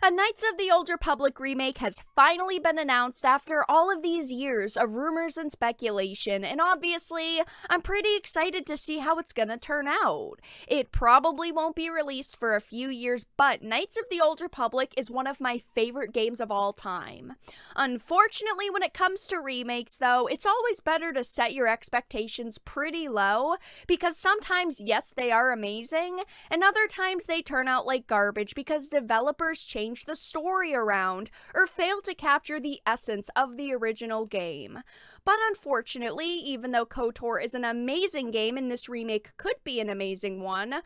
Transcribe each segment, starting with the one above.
A Knights of the Old Republic remake has finally been announced after all of these years of rumors and speculation, and obviously, I'm pretty excited to see how it's gonna turn out. It probably won't be released for a few years, but Knights of the Old Republic is one of my favorite games of all time. Unfortunately, when it comes to remakes, though, it's always better to set your expectations pretty low, because sometimes, yes, they are amazing, and other times they turn out like garbage because developers change the story around or fail to capture the essence of the original game. But unfortunately, even though KOTOR is an amazing game and this remake could be an amazing one of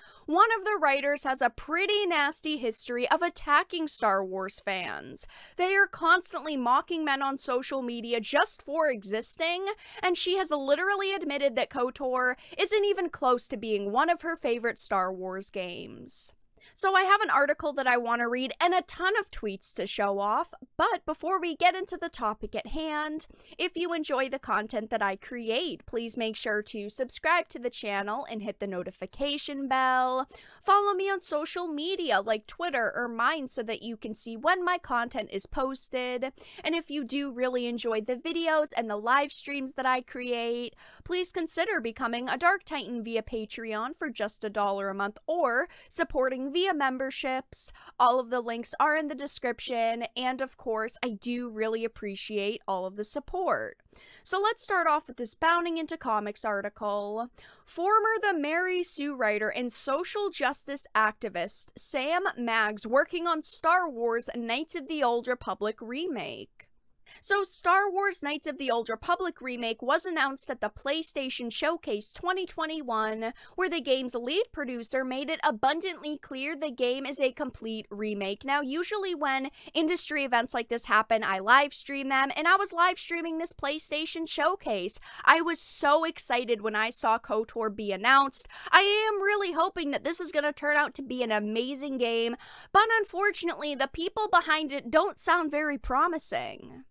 the writers has a pretty nasty history of attacking Star Wars fans. They are constantly mocking men on social media just for existing, and she has literally admitted that KOTOR isn't even close to being one of her favorite Star Wars games. So I have an article that I want to read and a ton of tweets to show off, but before we get into the topic at hand, if you enjoy the content that I create, please make sure to subscribe to the channel and hit the notification bell. Follow me on social media like Twitter or mine so that you can see when my content is posted. And if you do really enjoy the videos and the live streams that I create, please consider becoming a Dark Titan via Patreon for just $1 a month or supporting via memberships. All of the links are in the description, and of course, I do really appreciate all of the support. So let's start off with this Bounding into Comics article. Former The Mary Sue writer and social justice activist Sam Maggs working on Star Wars Knights of the Old Republic remake. So Star Wars Knights of the Old Republic remake was announced at the PlayStation Showcase 2021, where the game's lead producer made it abundantly clear the game is a complete remake. Now, usually when industry events like this happen, I live stream them, and I was live streaming this PlayStation Showcase. I was so excited when I saw KOTOR be announced. I am really hoping that this is going to turn out to be an amazing game, but unfortunately, the people behind it don't sound very promising.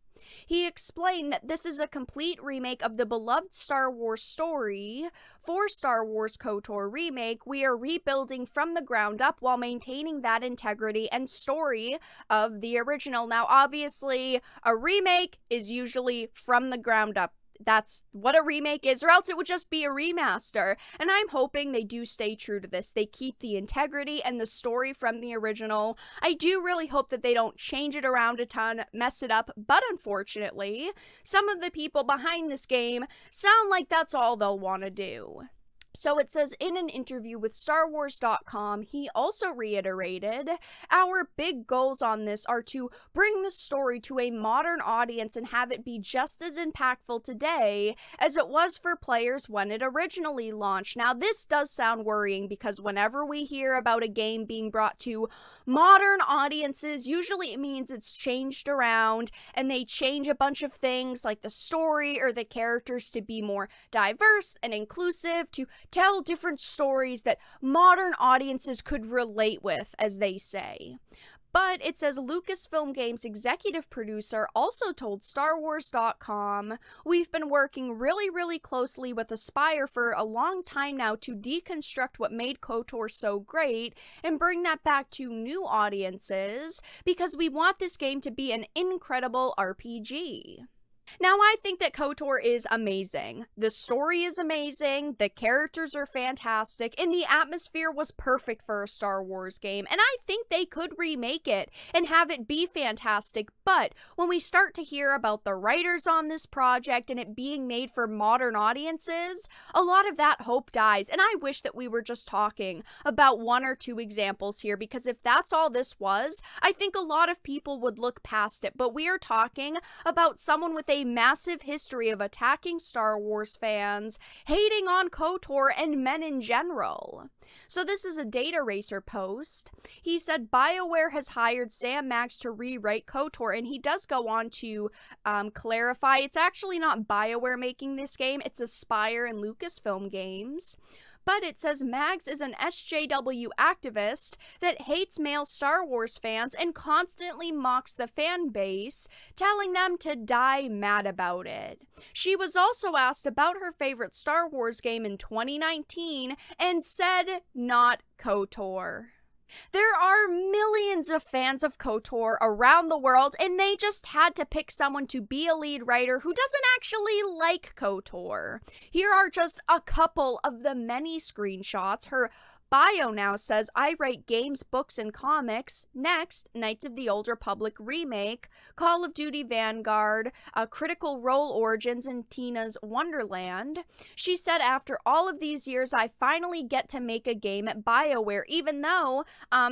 He explained that this is a complete remake of the beloved Star Wars story. For Star Wars KOTOR Remake, we are rebuilding from the ground up while maintaining that integrity and story of the original. Now, obviously, a remake is usually from the ground up. That's what a remake is, or else it would just be a remaster. And I'm hoping they do stay true to this. They keep the integrity and the story from the original. I do really hope that they don't change it around a ton, mess it up, but unfortunately, some of the people behind this game sound like that's all they'll want to do. So it says in an interview with StarWars.com, he also reiterated, "Our big goals on this are to bring the story to a modern audience and have it be just as impactful today as it was for players when it originally launched." Now, this does sound worrying because whenever we hear about a game being brought to modern audiences, usually it means it's changed around and they change a bunch of things like the story or the characters to be more diverse and inclusive, to tell different stories that modern audiences could relate with, as they say. But it says Lucasfilm Games executive producer also told StarWars.com, "We've been working really closely with Aspyr for a long time now to deconstruct what made KOTOR so great and bring that back to new audiences because we want this game to be an incredible RPG." Now, I think that KOTOR is amazing. The story is amazing, the characters are fantastic, and the atmosphere was perfect for a Star Wars game, and I think they could remake it and have it be fantastic, but when we start to hear about the writers on this project and it being made for modern audiences, a lot of that hope dies, and I wish that we were just talking about one or two examples here, because if that's all this was, I think a lot of people would look past it, but we are talking about someone with a massive history of attacking Star Wars fans, hating on KOTOR, and men in general. So this is a Data Racer post. He said BioWare has hired Sam Maggs to rewrite KOTOR, and he does go on to clarify it's actually not BioWare making this game, it's Aspyr and Lucasfilm Games. But it says Maggs is an SJW activist that hates male Star Wars fans and constantly mocks the fan base, telling them to die mad about it. She was also asked about her favorite Star Wars game in 2019 and said not KOTOR. There are millions of fans of KOTOR around the world, and they just had to pick someone to be a lead writer who doesn't actually like KOTOR. Here are just a couple of the many screenshots. Her bio now says, I write games, books, and comics. Next, Knights of the Old Republic Remake, Call of Duty Vanguard, Critical Role Origins, and Tina's Wonderland. She said, after all of these years, I finally get to make a game at BioWare, even though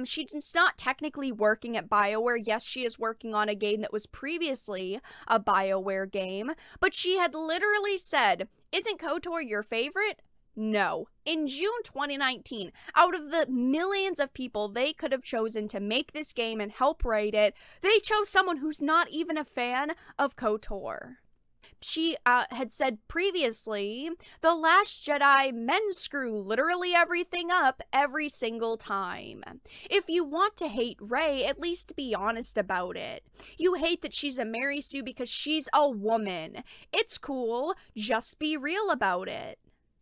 she's not technically working at BioWare. Yes, she is working on a game that was previously a BioWare game, but she had literally said, isn't KOTOR your favorite? No. In June 2019, out of the millions of people they could have chosen to make this game and help write it, they chose someone who's not even a fan of KOTOR. She had said previously, The Last Jedi, men screw literally everything up every single time. If you want to hate Rey, at least be honest about it. You hate that she's a Mary Sue because she's a woman. It's cool, just be real about it.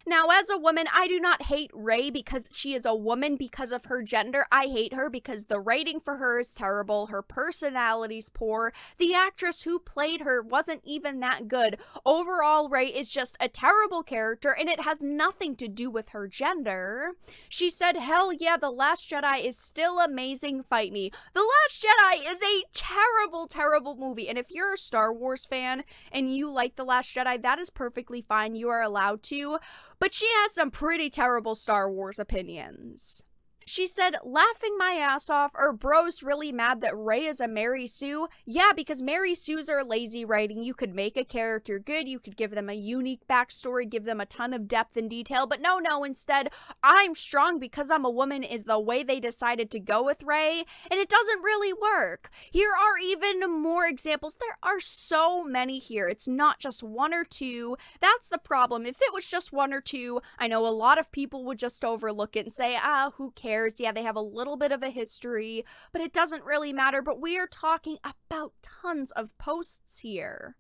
Now, as a woman, I do not hate Rey because she is a woman because of her gender. I hate her because the writing for her is terrible, her personality's poor, the actress who played her wasn't even that good. Overall, Rey is just a terrible character, and it has nothing to do with her gender. She said, hell yeah, The Last Jedi is still amazing, fight me. The Last Jedi is a terrible, terrible movie, and if you're a Star Wars fan and you like The Last Jedi, that is perfectly fine, you are allowed to. But she has some pretty terrible Star Wars opinions. She said, laughing my ass off, are bros really mad that Rey is a Mary Sue? Yeah, because Mary Sues are lazy writing. You could make a character good, you could give them a unique backstory, give them a ton of depth and detail, but no, instead, I'm strong because I'm a woman is the way they decided to go with Rey, and it doesn't really work. Here are even more examples. There are so many here. It's not just one or two. That's the problem. If it was just one or two, I know a lot of people would just overlook it and say, who cares? Yeah, they have a little bit of a history, but it doesn't really matter. But we are talking about tons of posts here.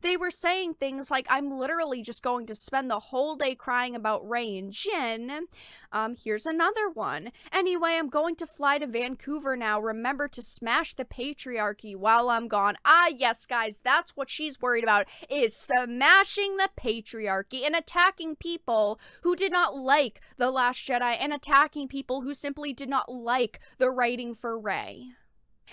They were saying things like, I'm literally just going to spend the whole day crying about Rey and Jin. Here's another one. Anyway, I'm going to fly to Vancouver now. Remember to smash the patriarchy while I'm gone. Yes, guys, that's what she's worried about, is smashing the patriarchy and attacking people who did not like The Last Jedi and attacking people who simply did not like the writing for Rey.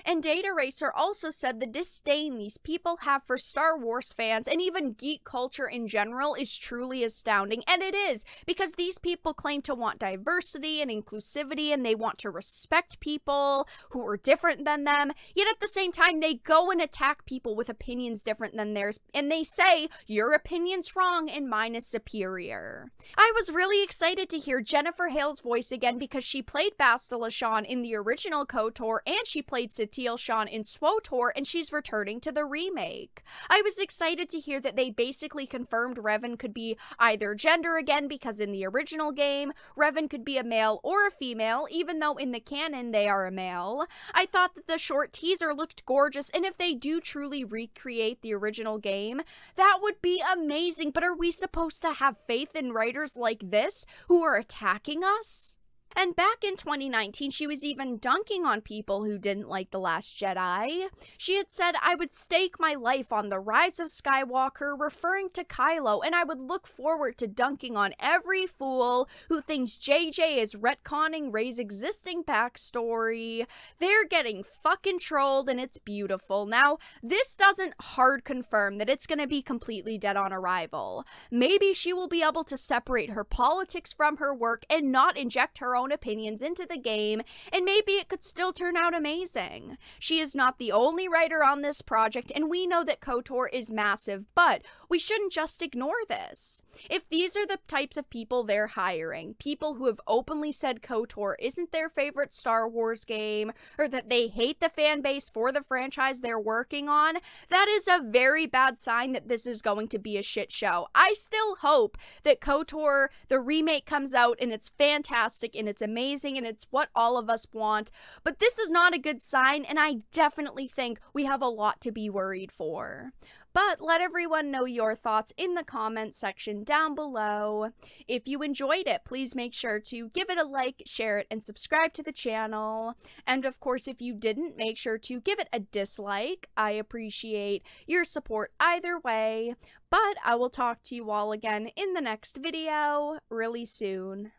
And Data Racer also said the disdain these people have for Star Wars fans and even geek culture in general is truly astounding. And it is, because these people claim to want diversity and inclusivity and they want to respect people who are different than them. Yet at the same time, they go and attack people with opinions different than theirs. And they say, your opinion's wrong and mine is superior. I was really excited to hear Jennifer Hale's voice again because she played Bastila Shan in the original KOTOR and she played Satele Shan in SWTOR, and she's returning to the remake. I was excited to hear that they basically confirmed Revan could be either gender again, because in the original game, Revan could be a male or a female, even though in the canon they are a male. I thought that the short teaser looked gorgeous, and if they do truly recreate the original game, that would be amazing, but are we supposed to have faith in writers like this who are attacking us? And back in 2019, she was even dunking on people who didn't like The Last Jedi. She had said, I would stake my life on the rise of Skywalker, referring to Kylo, and I would look forward to dunking on every fool who thinks JJ is retconning Rey's existing backstory. They're getting fucking trolled, and it's beautiful. Now, this doesn't hard confirm that it's gonna be completely dead on arrival. Maybe she will be able to separate her politics from her work and not inject her own opinions into the game, and maybe it could still turn out amazing. She is not the only writer on this project, and we know that KOTOR is massive, but we shouldn't just ignore this. If these are the types of people they're hiring, people who have openly said KOTOR isn't their favorite Star Wars game, or that they hate the fan base for the franchise they're working on, that is a very bad sign that this is going to be a shit show. I still hope that KOTOR, the remake, comes out and it's fantastic and it's amazing and it's what all of us want, but this is not a good sign, and I definitely think we have a lot to be worried for. But let everyone know your thoughts in the comment section down below. If you enjoyed it, please make sure to give it a like, share it, and subscribe to the channel. And of course, if you didn't, make sure to give it a dislike. I appreciate your support either way. But I will talk to you all again in the next video really soon.